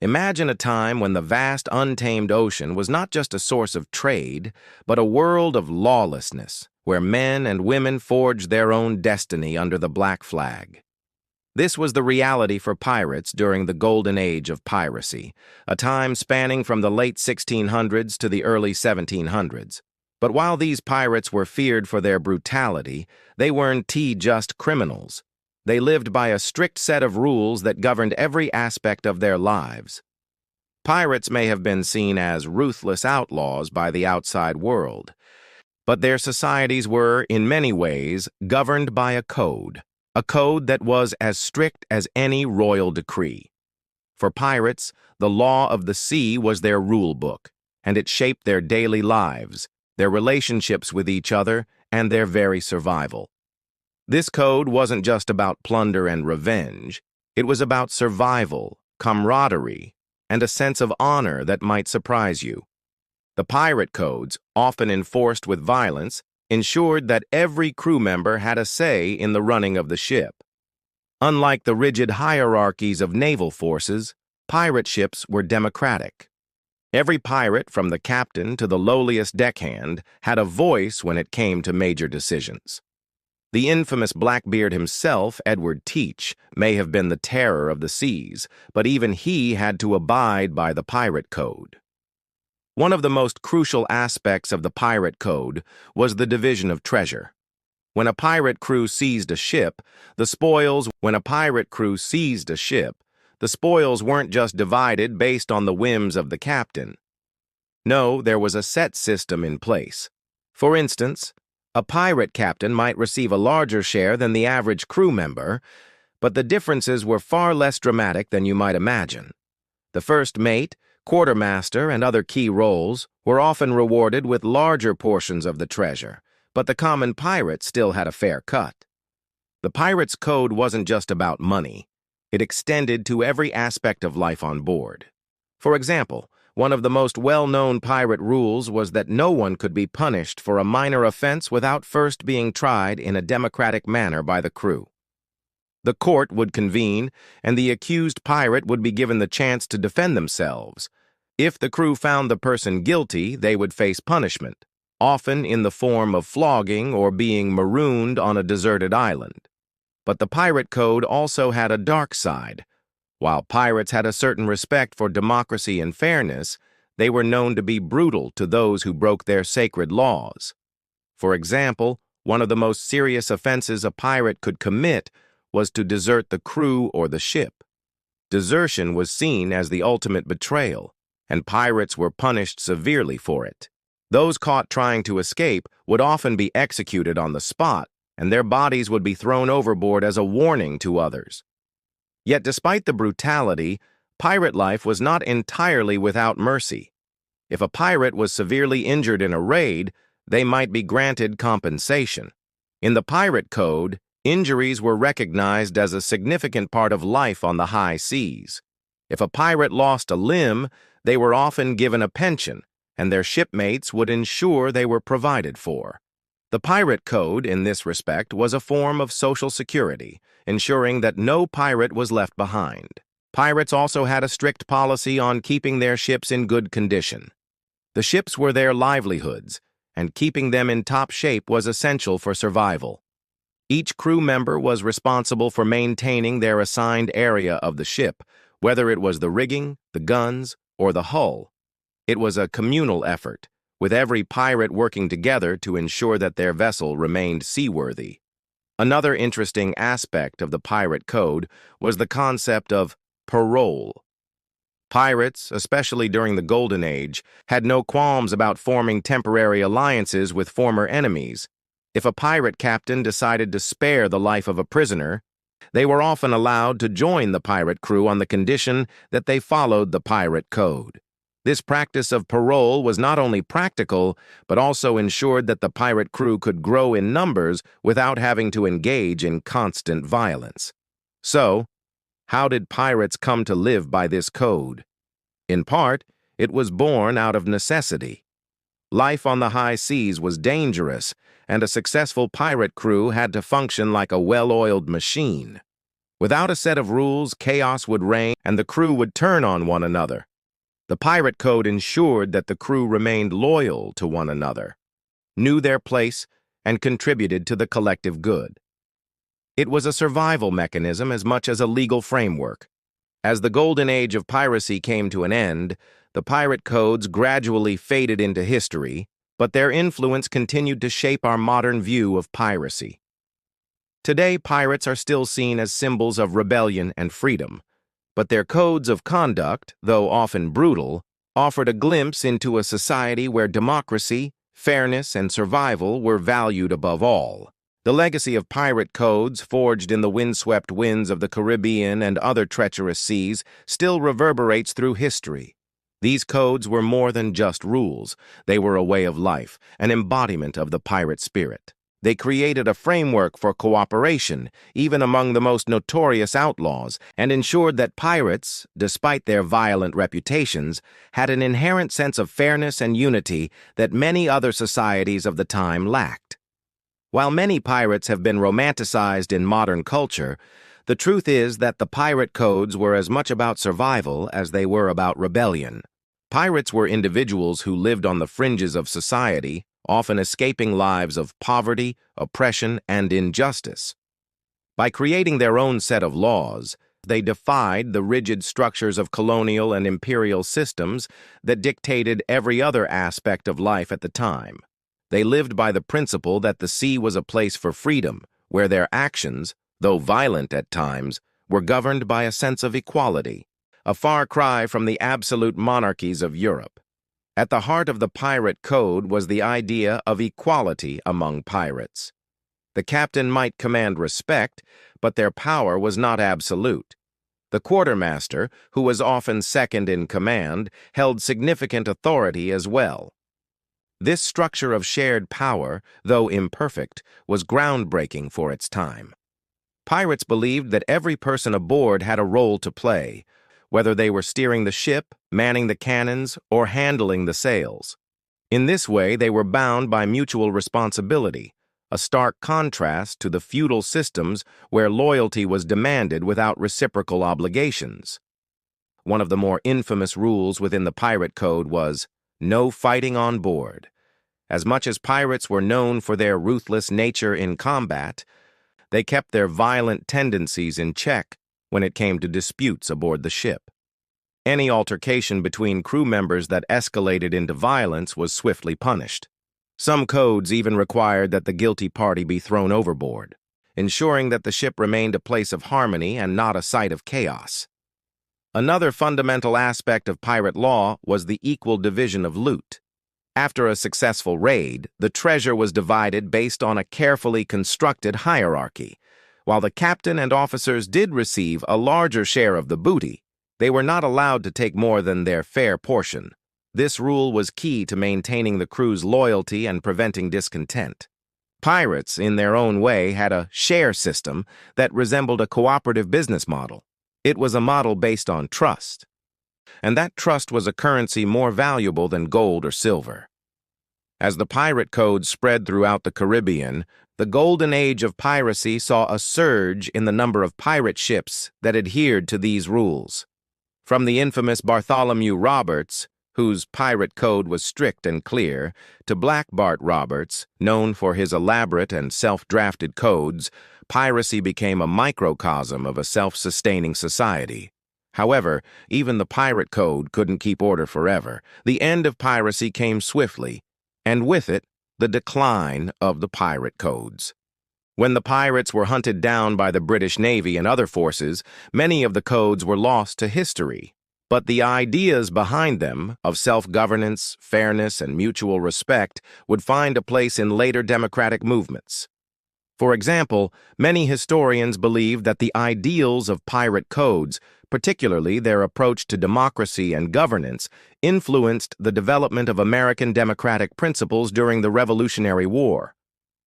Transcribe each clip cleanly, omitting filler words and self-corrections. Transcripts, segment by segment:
Imagine a time when the vast, untamed ocean was not just a source of trade, but a world of lawlessness, where men and women forged their own destiny under the black flag. This was the reality for pirates during the golden age of piracy, a time spanning from the late 1600s to the early 1700s. But while these pirates were feared for their brutality, they weren't just criminals. They lived by a strict set of rules that governed every aspect of their lives. Pirates may have been seen as ruthless outlaws by the outside world, but their societies were, in many ways, governed by a code that was as strict as any royal decree. For pirates, the law of the sea was their rule book, and it shaped their daily lives, their relationships with each other, and their very survival. This code wasn't just about plunder and revenge. It was about survival, camaraderie, and a sense of honor that might surprise you. The pirate codes, often enforced with violence, ensured that every crew member had a say in the running of the ship. Unlike the rigid hierarchies of naval forces, pirate ships were democratic. Every pirate, from the captain to the lowliest deckhand, had a voice when it came to major decisions. The infamous Blackbeard himself, Edward Teach, may have been the terror of the seas, but even he had to abide by the pirate code. One of the most crucial aspects of the pirate code was the division of treasure. When a pirate crew seized a ship, the spoils weren't just divided based on the whims of the captain. No, there was a set system in place. For instance, a pirate captain might receive a larger share than the average crew member, but the differences were far less dramatic than you might imagine. The first mate, quartermaster, and other key roles were often rewarded with larger portions of the treasure, but the common pirate still had a fair cut. The pirate's code wasn't just about money. It extended to every aspect of life on board. For example, one of the most well-known pirate rules was that no one could be punished for a minor offense without first being tried in a democratic manner by the crew. The court would convene, and the accused pirate would be given the chance to defend themselves. If the crew found the person guilty, they would face punishment, often in the form of flogging or being marooned on a deserted island. But the pirate code also had a dark side. While pirates had a certain respect for democracy and fairness, they were known to be brutal to those who broke their sacred laws. For example, one of the most serious offenses a pirate could commit was to desert the crew or the ship. Desertion was seen as the ultimate betrayal, and pirates were punished severely for it. Those caught trying to escape would often be executed on the spot, and their bodies would be thrown overboard as a warning to others. Yet despite the brutality, pirate life was not entirely without mercy. If a pirate was severely injured in a raid, they might be granted compensation. In the pirate code, injuries were recognized as a significant part of life on the high seas. If a pirate lost a limb, they were often given a pension, and their shipmates would ensure they were provided for. The pirate code, in this respect, was a form of social security, ensuring that no pirate was left behind. Pirates also had a strict policy on keeping their ships in good condition. The ships were their livelihoods, and keeping them in top shape was essential for survival. Each crew member was responsible for maintaining their assigned area of the ship, whether it was the rigging, the guns, or the hull. It was a communal effort, with every pirate working together to ensure that their vessel remained seaworthy. Another interesting aspect of the pirate code was the concept of parole. Pirates, especially during the Golden Age, had no qualms about forming temporary alliances with former enemies. If a pirate captain decided to spare the life of a prisoner, they were often allowed to join the pirate crew on the condition that they followed the pirate code. This practice of parole was not only practical, but also ensured that the pirate crew could grow in numbers without having to engage in constant violence. So, how did pirates come to live by this code? In part, it was born out of necessity. Life on the high seas was dangerous, and a successful pirate crew had to function like a well-oiled machine. Without a set of rules, chaos would reign and the crew would turn on one another. The pirate code ensured that the crew remained loyal to one another, knew their place, and contributed to the collective good. It was a survival mechanism as much as a legal framework. As the golden age of piracy came to an end, the pirate codes gradually faded into history, but their influence continued to shape our modern view of piracy. Today, pirates are still seen as symbols of rebellion and freedom, but their codes of conduct, though often brutal, offered a glimpse into a society where democracy, fairness, and survival were valued above all. The legacy of pirate codes, forged in the windswept winds of the Caribbean and other treacherous seas, still reverberates through history. These codes were more than just rules. They were a way of life, an embodiment of the pirate spirit. They created a framework for cooperation, even among the most notorious outlaws, and ensured that pirates, despite their violent reputations, had an inherent sense of fairness and unity that many other societies of the time lacked. While many pirates have been romanticized in modern culture, the truth is that the pirate codes were as much about survival as they were about rebellion. Pirates were individuals who lived on the fringes of society, often escaping lives of poverty, oppression, and injustice. By creating their own set of laws, they defied the rigid structures of colonial and imperial systems that dictated every other aspect of life at the time. They lived by the principle that the sea was a place for freedom, where their actions, though violent at times, were governed by a sense of equality, a far cry from the absolute monarchies of Europe. At the heart of the pirate code was the idea of equality among pirates. The captain might command respect, but their power was not absolute. The quartermaster, who was often second in command, held significant authority as well. This structure of shared power, though imperfect, was groundbreaking for its time. Pirates believed that every person aboard had a role to play, whether they were steering the ship, manning the cannons, or handling the sails. In this way, they were bound by mutual responsibility, a stark contrast to the feudal systems where loyalty was demanded without reciprocal obligations. One of the more infamous rules within the pirate code was no fighting on board. As much as pirates were known for their ruthless nature in combat, they kept their violent tendencies in check when it came to disputes aboard the ship. Any altercation between crew members that escalated into violence was swiftly punished. Some codes even required that the guilty party be thrown overboard, ensuring that the ship remained a place of harmony and not a site of chaos. Another fundamental aspect of pirate law was the equal division of loot. After a successful raid, the treasure was divided based on a carefully constructed hierarchy. While the captain and officers did receive a larger share of the booty, they were not allowed to take more than their fair portion. This rule was key to maintaining the crew's loyalty and preventing discontent. Pirates, in their own way, had a share system that resembled a cooperative business model. It was a model based on trust, and that trust was a currency more valuable than gold or silver. As the pirate code spread throughout the Caribbean, the golden age of piracy saw a surge in the number of pirate ships that adhered to these rules. From the infamous Bartholomew Roberts, whose pirate code was strict and clear, to Blackbeard Roberts, known for his elaborate and self-drafted codes, piracy became a microcosm of a self-sustaining society. However, even the pirate code couldn't keep order forever. The end of piracy came swiftly, and with it, the decline of the pirate codes. When the pirates were hunted down by the British Navy and other forces, many of the codes were lost to history. But the ideas behind them, of self-governance, fairness, and mutual respect, would find a place in later democratic movements. For example, many historians believe that the ideals of pirate codes, particularly their approach to democracy and governance, influenced the development of American democratic principles during the Revolutionary War.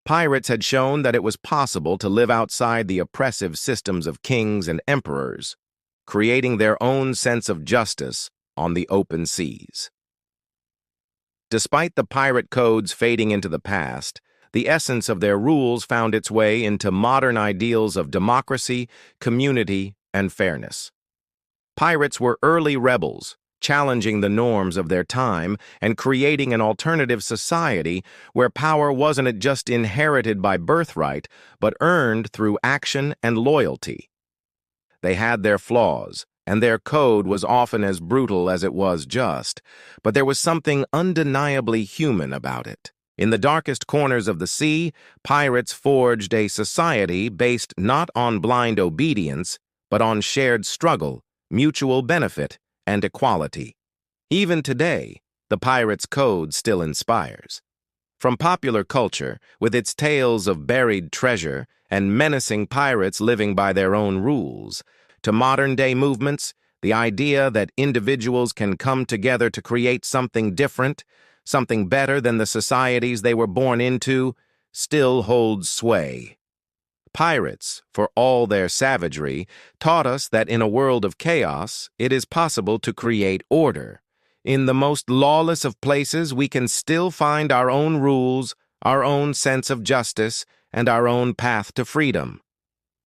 Pirates had shown that it was possible to live outside the oppressive systems of kings and emperors, creating their own sense of justice on the open seas. Despite the pirate codes fading into the past, the essence of their rules found its way into modern ideals of democracy, community, and fairness. Pirates were early rebels, challenging the norms of their time and creating an alternative society where power wasn't just inherited by birthright, but earned through action and loyalty. They had their flaws, and their code was often as brutal as it was just, but there was something undeniably human about it. In the darkest corners of the sea, pirates forged a society based not on blind obedience, but on shared struggle, mutual benefit, and equality. Even today, the pirate's code still inspires. From popular culture, with its tales of buried treasure and menacing pirates living by their own rules, to modern-day movements, the idea that individuals can come together to create something different, something better than the societies they were born into, still holds sway. Pirates, for all their savagery, taught us that in a world of chaos, it is possible to create order. In the most lawless of places, we can still find our own rules, our own sense of justice, and our own path to freedom.